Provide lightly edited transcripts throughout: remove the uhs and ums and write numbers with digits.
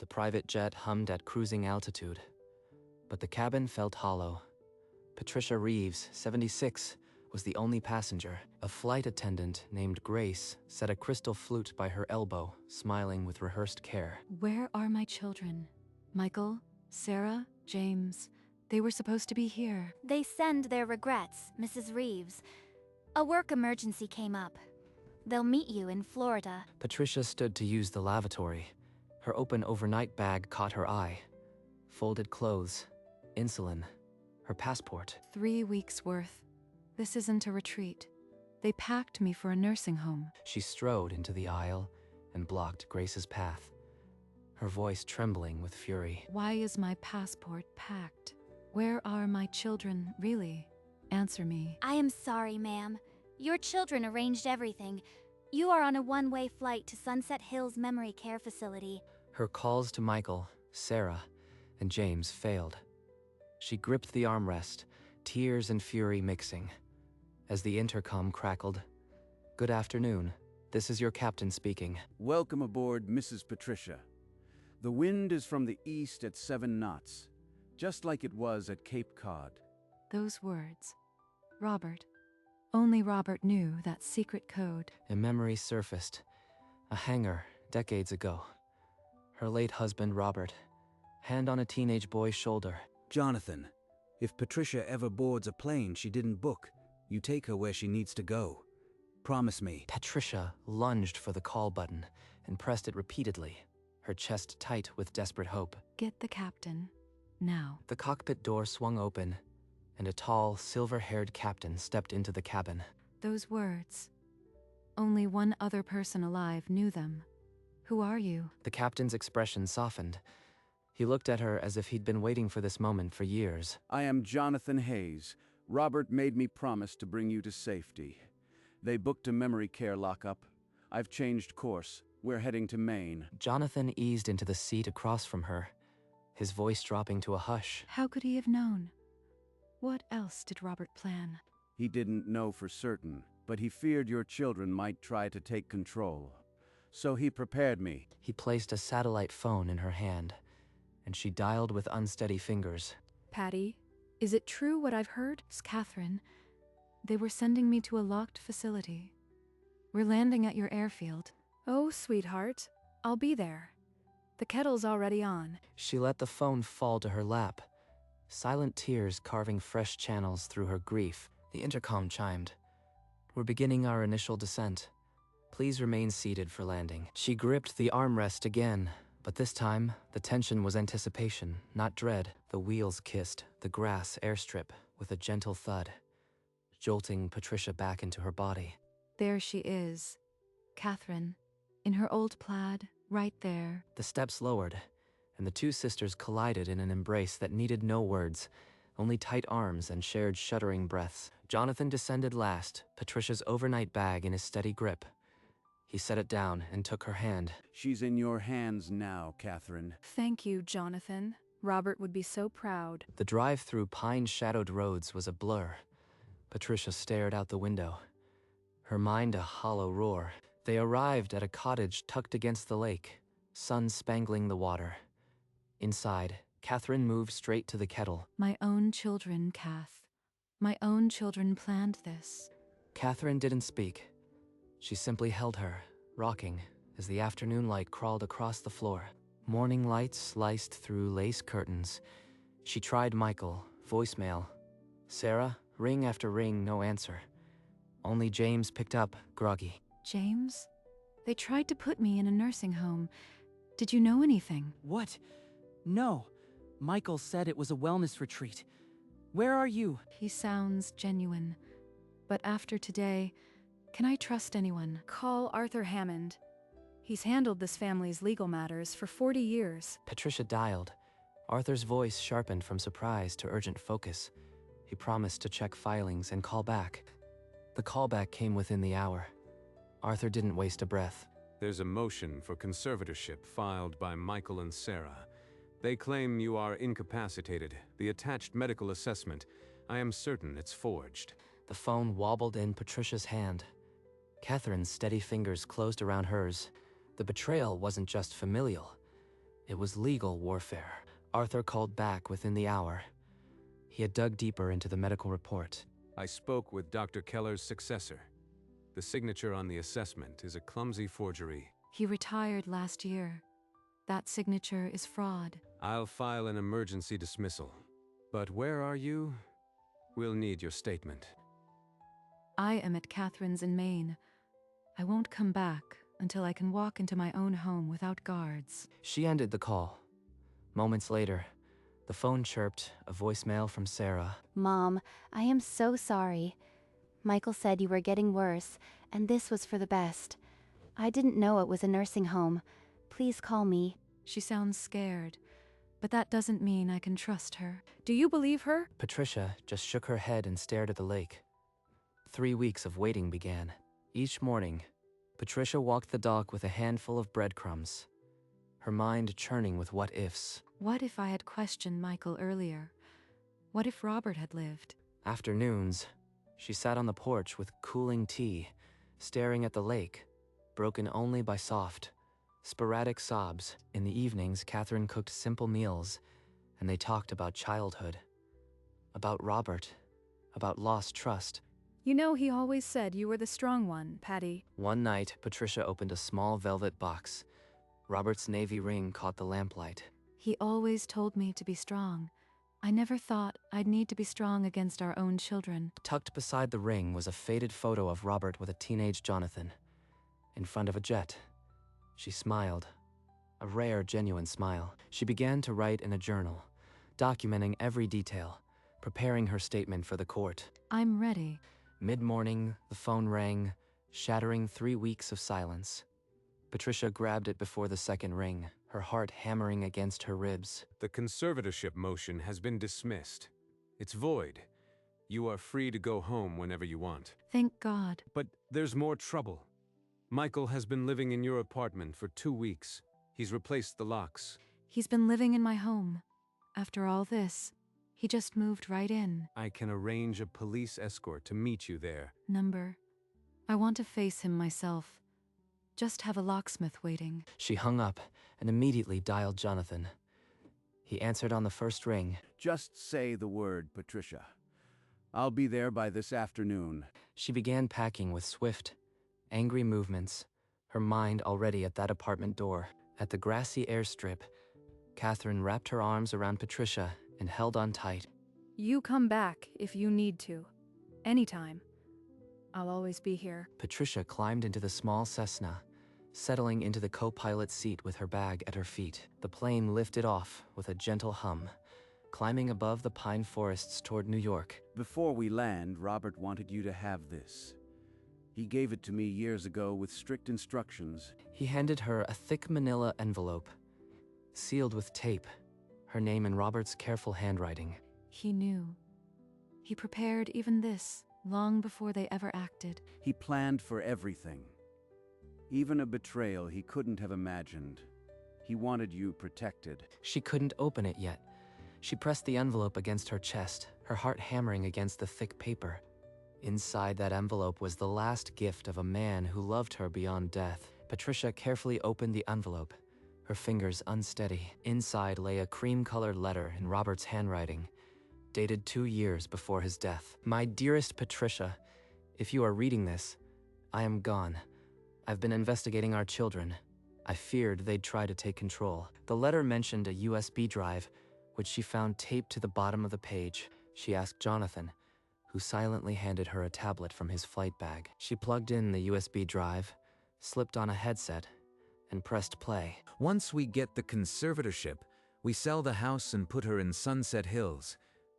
The private jet hummed at cruising altitude, but the cabin felt hollow. Patricia Reeves, 76, was the only passenger. A flight attendant named Grace set a crystal flute by her elbow, smiling with rehearsed care. Where are my children? Michael, Sarah, James. They were supposed to be here. They send their regrets, Mrs. Reeves. A work emergency came up. They'll meet you in Florida. Patricia stood to use the lavatory. Her open overnight bag caught her eye. Folded clothes, insulin, her passport. 3 weeks' worth. This isn't a retreat. They packed me for a nursing home. She strode into the aisle and blocked Grace's path, her voice trembling with fury. Why is my passport packed? Where are my children, really? Answer me. I am sorry, ma'am. Your children arranged everything. You are on a one-way flight to Sunset Hills Memory Care Facility. Her calls to Michael, Sarah, and James failed. She gripped the armrest, tears and fury mixing. As the intercom crackled, "Good afternoon. This is your captain speaking." Welcome aboard, Mrs. Patricia. The wind is from the east at 7 knots, just like it was at Cape Cod. Those words. Robert. Only Robert knew that secret code. A memory surfaced. A hangar, decades ago. Her late husband, Robert. Hand on a teenage boy's shoulder. Jonathan, if Patricia ever boards a plane she didn't book, you take her where she needs to go. Promise me. Patricia lunged for the call button and pressed it repeatedly, her chest tight with desperate hope. Get the captain. Now. The cockpit door swung open, and a tall, silver-haired captain stepped into the cabin. Those words. Only one other person alive knew them. Who are you? The captain's expression softened. He looked at her as if he'd been waiting for this moment for years. I am Jonathan Hayes. Robert made me promise to bring you to safety. They booked a memory care lockup. I've changed course. We're heading to Maine. Jonathan eased into the seat across from her, his voice dropping to a hush. How could he have known? What else did Robert plan? He didn't know for certain, but he feared your children might try to take control. So he prepared me. He placed a satellite phone in her hand, and she dialed with unsteady fingers. Patty, is it true what I've heard? It's Catherine. They were sending me to a locked facility. We're landing at your airfield. Oh, sweetheart, I'll be there. The kettle's already on. She let the phone fall to her lap, silent tears carving fresh channels through her grief. The intercom chimed. We're beginning our initial descent. Please remain seated for landing. She gripped the armrest again, but this time, the tension was anticipation, not dread. The wheels kissed the grass airstrip with a gentle thud, jolting Patricia back into her body. There she is, Catherine, in her old plaid, right there. The steps lowered, and the two sisters collided in an embrace that needed no words, only tight arms and shared shuddering breaths. Jonathan descended last, Patricia's overnight bag in his steady grip. He set it down and took her hand. She's in your hands now, Catherine. Thank you, Jonathan. Robert would be so proud. The drive through pine-shadowed roads was a blur. Patricia stared out the window, her mind a hollow roar. They arrived at a cottage tucked against the lake, sun spangling the water. Inside, Catherine moved straight to the kettle. My own children, Kath. My own children planned this. Catherine didn't speak. She simply held her, rocking, as the afternoon light crawled across the floor. Morning light sliced through lace curtains. She tried Michael, voicemail. Sarah, ring after ring, no answer. Only James picked up, groggy. James? They tried to put me in a nursing home. Did you know anything? What? No. Michael said it was a wellness retreat. Where are you? He sounds genuine. But after today, can I trust anyone? Call Arthur Hammond. He's handled this family's legal matters for 40 years. Patricia dialed. Arthur's voice sharpened from surprise to urgent focus. He promised to check filings and call back. The callback came within the hour. Arthur didn't waste a breath. There's a motion for conservatorship filed by Michael and Sarah. They claim you are incapacitated. The attached medical assessment, I am certain it's forged. The phone wobbled in Patricia's hand. Catherine's steady fingers closed around hers. The betrayal wasn't just familial. It was legal warfare. Arthur called back within the hour. He had dug deeper into the medical report. I spoke with Dr. Keller's successor. The signature on the assessment is a clumsy forgery. He retired last year. That signature is fraud. I'll file an emergency dismissal. But where are you? We'll need your statement. I am at Catherine's in Maine. I won't come back until I can walk into my own home without guards. She ended the call. Moments later, the phone chirped, a voicemail from Sarah. Mom, I am so sorry. Michael said you were getting worse, and this was for the best. I didn't know it was a nursing home. Please call me. She sounds scared, but that doesn't mean I can trust her. Do you believe her? Patricia just shook her head and stared at the lake. 3 weeks of waiting began. Each morning, Patricia walked the dock with a handful of breadcrumbs, her mind churning with what-ifs. What if I had questioned Michael earlier? What if Robert had lived? Afternoons, she sat on the porch with cooling tea, staring at the lake, broken only by soft, sporadic sobs. In the evenings, Catherine cooked simple meals, and they talked about childhood, about Robert, about lost trust. You know, he always said you were the strong one, Patty. One night, Patricia opened a small velvet box. Robert's navy ring caught the lamplight. He always told me to be strong. I never thought I'd need to be strong against our own children. Tucked beside the ring was a faded photo of Robert with a teenage Jonathan, in front of a jet. She smiled, a rare, genuine smile. She began to write in a journal, documenting every detail, preparing her statement for the court. I'm ready. Mid-morning, the phone rang, shattering 3 weeks of silence. Patricia grabbed it before the second ring, her heart hammering against her ribs. The conservatorship motion has been dismissed. It's void. You are free to go home whenever you want. Thank God. But there's more trouble. Michael has been living in your apartment for 2 weeks. He's replaced the locks. He's been living in my home. After all this, he just moved right in. I can arrange a police escort to meet you there. Number. I want to face him myself. Just have a locksmith waiting. She hung up and immediately dialed Jonathan. He answered on the first ring. Just say the word, Patricia. I'll be there by this afternoon. She began packing with swift, angry movements, her mind already at that apartment door. At the grassy airstrip, Catherine wrapped her arms around Patricia and held on tight. You come back if you need to. Anytime. I'll always be here. Patricia climbed into the small Cessna, settling into the co-pilot seat with her bag at her feet. The plane lifted off with a gentle hum, climbing above the pine forests toward New York. Before we land, Robert wanted you to have this. He gave it to me years ago with strict instructions. He handed her a thick manila envelope, sealed with tape, her name in Robert's careful handwriting. He knew. He prepared even this long before they ever acted. He planned for everything. Even a betrayal he couldn't have imagined. He wanted you protected. She couldn't open it yet. She pressed the envelope against her chest, her heart hammering against the thick paper. Inside that envelope was the last gift of a man who loved her beyond death. Patricia carefully opened the envelope, her fingers unsteady. Inside lay a cream-colored letter in Robert's handwriting, dated 2 years before his death. My dearest Patricia, if you are reading this, I am gone. I've been investigating our children. I feared they'd try to take control. The letter mentioned a USB drive, which she found taped to the bottom of the page. She asked Jonathan, who silently handed her a tablet from his flight bag. She plugged in the USB drive, slipped on a headset, and pressed play. Once we get the conservatorship, we sell the house and put her in Sunset Hills.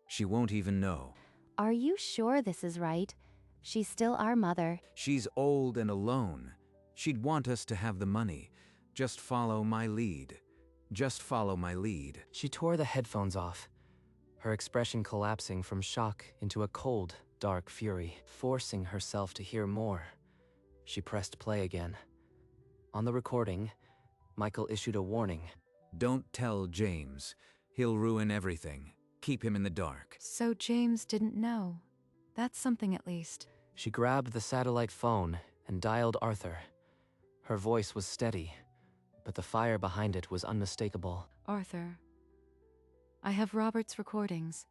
She won't even know. Are you sure this is right? She's still our mother. She's old and alone. She'd want us to have the money. Just follow my lead. Just follow my lead. She tore the headphones off, her expression collapsing from shock into a cold, dark fury. Forcing herself to hear more, she pressed play again. On the recording, Michael issued a warning. Don't tell James. He'll ruin everything. Keep him in the dark. So James didn't know. That's something at least. She grabbed the satellite phone and dialed Arthur. Her voice was steady, but the fire behind it was unmistakable. Arthur, I have Robert's recordings.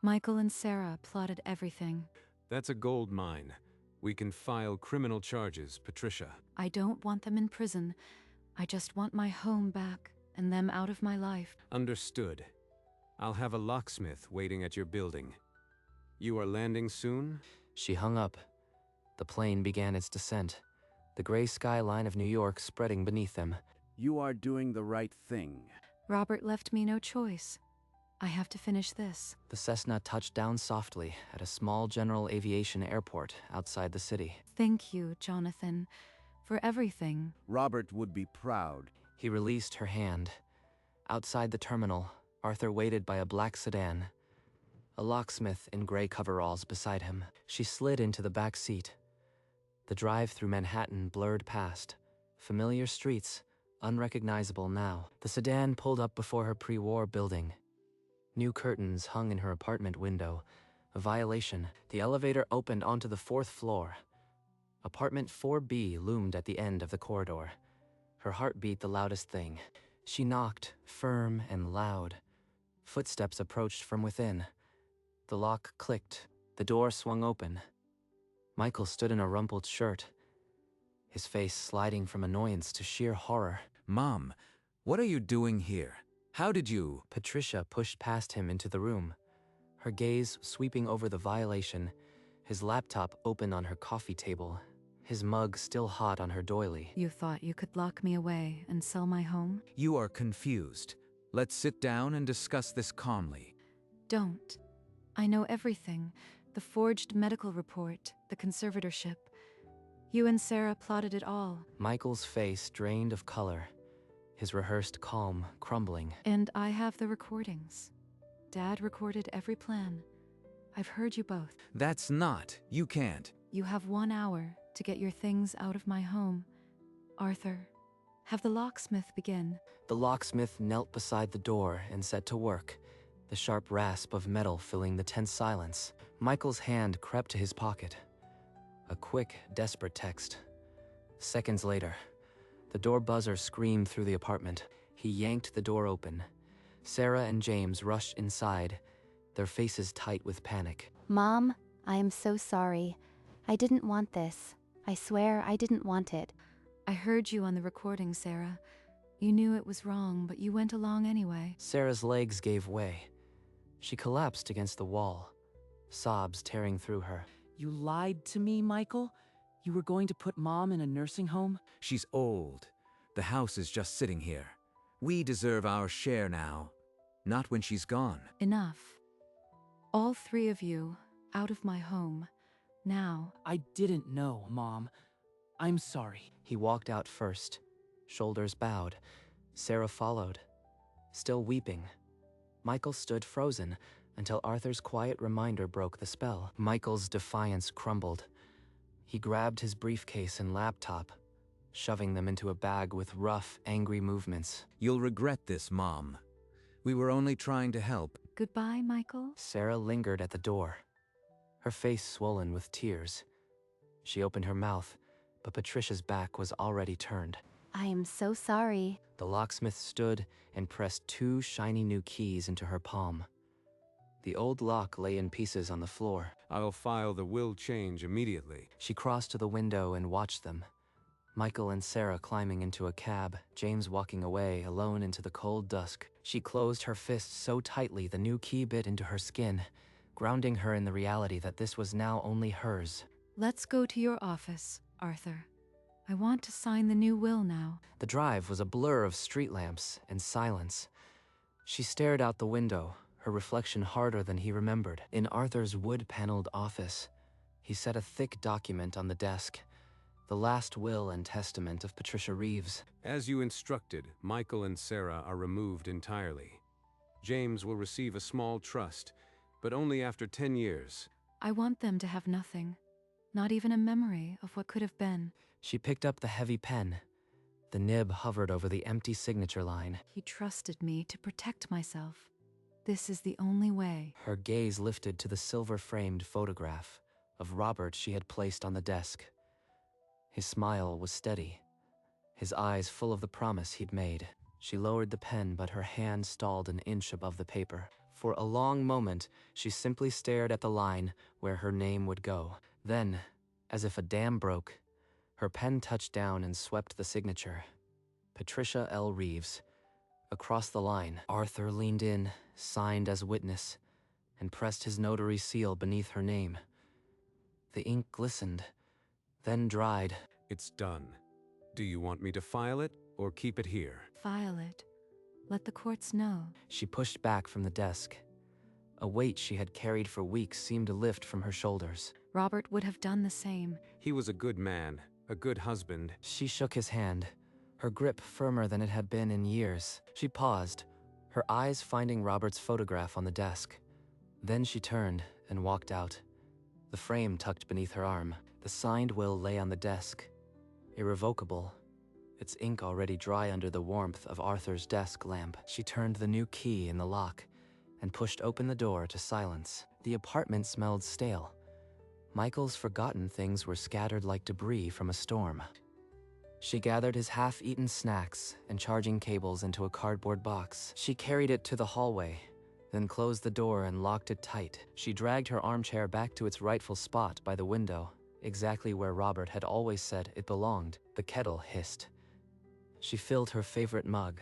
Michael and Sarah plotted everything. That's a gold mine. We can file criminal charges, Patricia. I don't want them in prison. I just want my home back and them out of my life. Understood. I'll have a locksmith waiting at your building. You are landing soon? She hung up. The plane began its descent, the gray skyline of New York spreading beneath them. You are doing the right thing. Robert left me no choice. I have to finish this. The Cessna touched down softly at a small general aviation airport outside the city. Thank you, Jonathan, for everything. Robert would be proud. He released her hand. Outside the terminal, Arthur waited by a black sedan, a locksmith in gray coveralls beside him. She slid into the back seat. The drive through Manhattan blurred past. Familiar streets, unrecognizable now. The sedan pulled up before her pre-war building. New curtains hung in her apartment window. A violation. The elevator opened onto the 4th floor. Apartment 4B loomed at the end of the corridor. Her heart beat the loudest thing. She knocked, firm and loud. Footsteps approached from within. The lock clicked. The door swung open. Michael stood in a rumpled shirt, his face sliding from annoyance to sheer horror. Mom, what are you doing here? How did you? Patricia pushed past him into the room, her gaze sweeping over the violation, his laptop open on her coffee table, his mug still hot on her doily. You thought you could lock me away and sell my home? You are confused. Let's sit down and discuss this calmly. Don't. I know everything. The forged medical report, the conservatorship. You and Sarah plotted it all. Michael's face drained of color, his rehearsed calm crumbling. And I have the recordings. Dad recorded every plan. I've heard you both. That's not. You can't. You have 1 hour to get your things out of my home. Arthur, have the locksmith begin. The locksmith knelt beside the door and set to work, the sharp rasp of metal filling the tense silence. Michael's hand crept to his pocket. A quick, desperate text. Seconds later, the door buzzer screamed through the apartment. He yanked the door open. Sarah and James rushed inside, their faces tight with panic. Mom, I am so sorry. I didn't want this. I swear I didn't want it. I heard you on the recording, Sarah. You knew it was wrong, but you went along anyway. Sarah's legs gave way. She collapsed against the wall, sobs tearing through her. You lied to me, Michael? You were going to put Mom in a nursing home? She's old. The house is just sitting here. We deserve our share now. Not when she's gone. Enough. All 3 of you, out of my home. Now. I didn't know, Mom. I'm sorry. He walked out first, shoulders bowed. Sarah followed, still weeping. Michael stood frozen until Arthur's quiet reminder broke the spell. Michael's defiance crumbled. He grabbed his briefcase and laptop, shoving them into a bag with rough, angry movements. You'll regret this, Mom. We were only trying to help. Goodbye, Michael. Sarah lingered at the door, her face swollen with tears. She opened her mouth, but Patricia's back was already turned. I am so sorry. The locksmith stood and pressed 2 shiny new keys into her palm. The old lock lay in pieces on the floor. I'll file the will change immediately. She crossed to the window and watched them. Michael and Sarah climbing into a cab, James walking away alone into the cold dusk. She closed her fists so tightly the new key bit into her skin, grounding her in the reality that this was now only hers. Let's go to your office, Arthur. I want to sign the new will now. The drive was a blur of street lamps and silence. She stared out the window, her reflection harder than he remembered. In Arthur's wood-paneled office, he set a thick document on the desk, the last will and testament of Patricia Reeves. As you instructed, Michael and Sarah are removed entirely. James will receive a small trust, but only after 10 years. I want them to have nothing, not even a memory of what could have been. She picked up the heavy pen. The nib hovered over the empty signature line. He trusted me to protect myself. This is the only way. Her gaze lifted to the silver-framed photograph of Robert she had placed on the desk. His smile was steady, his eyes full of the promise he'd made. She lowered the pen, but her hand stalled an inch above the paper. For a long moment, she simply stared at the line where her name would go. Then, as if a dam broke, her pen touched down and swept the signature. Patricia L. Reeves. Across the line, Arthur leaned in, signed as witness, and pressed his notary seal beneath her name. The ink glistened, then dried. It's done. Do you want me to file it or keep it here? File it. Let the courts know. She pushed back from the desk. A weight she had carried for weeks seemed to lift from her shoulders. Robert would have done the same. He was a good man, a good husband. She shook his hand, her grip firmer than it had been in years. She paused, her eyes finding Robert's photograph on the desk. Then she turned and walked out, the frame tucked beneath her arm. The signed will lay on the desk, irrevocable, its ink already dry under the warmth of Arthur's desk lamp. She turned the new key in the lock and pushed open the door to silence. The apartment smelled stale. Michael's forgotten things were scattered like debris from a storm. She gathered his half-eaten snacks and charging cables into a cardboard box. She carried it to the hallway, then closed the door and locked it tight. She dragged her armchair back to its rightful spot by the window, exactly where Robert had always said it belonged. The kettle hissed. She filled her favorite mug,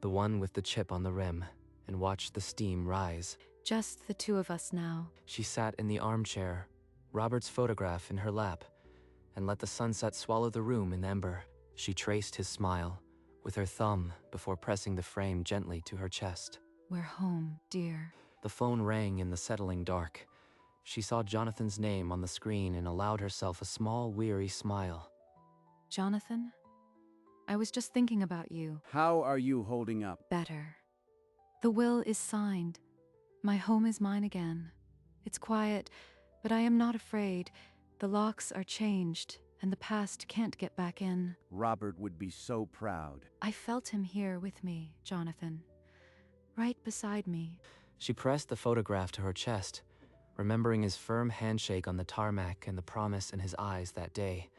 the one with the chip on the rim, and watched the steam rise. Just the two of us now. She sat in the armchair, Robert's photograph in her lap, and let the sunset swallow the room in ember. She traced his smile with her thumb before pressing the frame gently to her chest. We're home, dear. The phone rang in the settling dark. She saw Jonathan's name on the screen and allowed herself a small, weary smile. Jonathan? I was just thinking about you. How are you holding up? Better. The will is signed. My home is mine again. It's quiet, but I am not afraid. The locks are changed, and the past can't get back in. Robert would be so proud. I felt him here with me, Jonathan. Right beside me. She pressed the photograph to her chest, remembering his firm handshake on the tarmac and the promise in his eyes that day.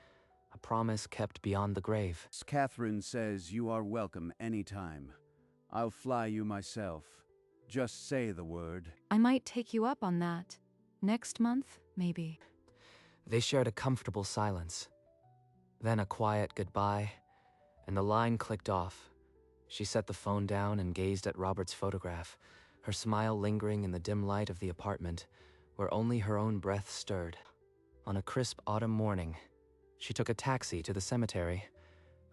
A promise kept beyond the grave. Catherine says you are welcome anytime. I'll fly you myself. Just say the word. I might take you up on that. Next month, maybe. They shared a comfortable silence. Then a quiet goodbye, and the line clicked off. She set the phone down and gazed at Robert's photograph, her smile lingering in the dim light of the apartment, where only her own breath stirred. On a crisp autumn morning, she took a taxi to the cemetery,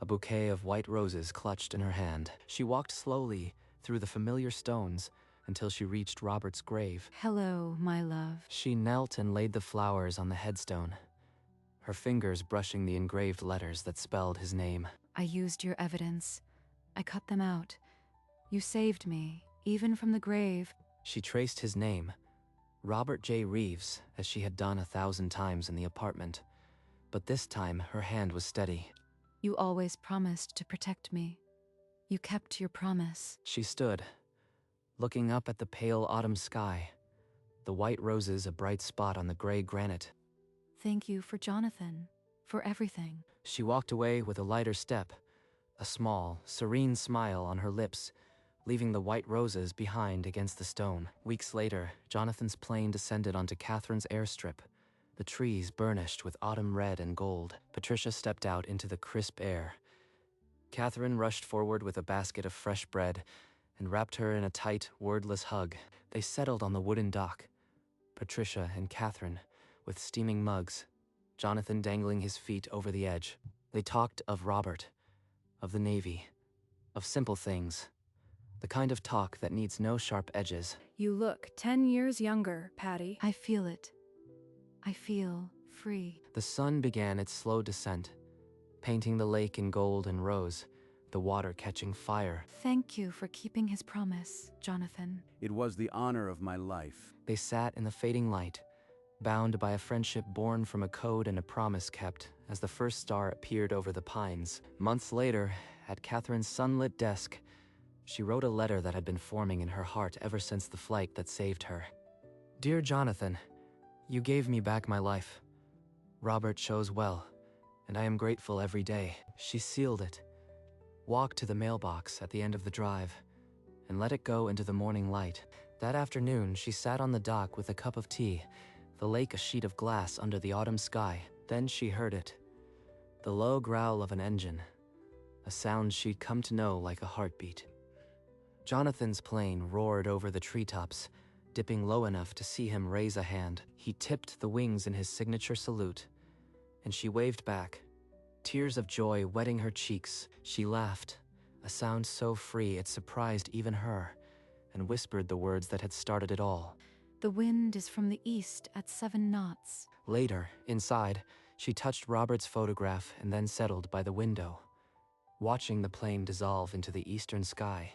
a bouquet of white roses clutched in her hand. She walked slowly through the familiar stones until she reached Robert's grave. Hello, my love. She knelt and laid the flowers on the headstone, her fingers brushing the engraved letters that spelled his name. I used your evidence. I cut them out. You saved me, even from the grave. She traced his name, Robert J. Reeves, as she had done 1,000 times in the apartment. But this time, her hand was steady. You always promised to protect me. You kept your promise. She stood, looking up at the pale autumn sky, the white roses a bright spot on the gray granite. Thank you for Jonathan, for everything. She walked away with a lighter step, a small, serene smile on her lips, leaving the white roses behind against the stone. Weeks later, Jonathan's plane descended onto Catherine's airstrip, the trees burnished with autumn red and gold. Patricia stepped out into the crisp air. Catherine rushed forward with a basket of fresh bread and wrapped her in a tight, wordless hug. They settled on the wooden dock, Patricia and Catherine, with steaming mugs, Jonathan dangling his feet over the edge. They talked of Robert, of the Navy, of simple things, the kind of talk that needs no sharp edges. You look 10 years younger, Patty. I feel it. I feel free. The sun began its slow descent, painting the lake in gold and rose, the water catching fire. Thank you for keeping his promise, Jonathan. It was the honor of my life. They sat in the fading light, bound by a friendship born from a code and a promise kept, as the first star appeared over the pines. Months later, at Catherine's sunlit desk, she wrote a letter that had been forming in her heart ever since the flight that saved her. Dear Jonathan, you gave me back my life. Robert chose well, and I am grateful every day. She sealed it, walked to the mailbox at the end of the drive, and let it go into the morning light. That afternoon, she sat on the dock with a cup of tea, the lake a sheet of glass under the autumn sky. Then she heard it, the low growl of an engine, a sound she'd come to know like a heartbeat. Jonathan's plane roared over the treetops, dipping low enough to see him raise a hand. He tipped the wings in his signature salute, and she waved back, tears of joy wetting her cheeks. She laughed, a sound so free it surprised even her, and whispered the words that had started it all. The wind is from the east at 7 knots. Later, inside, she touched Robert's photograph and then settled by the window, watching the plane dissolve into the eastern sky.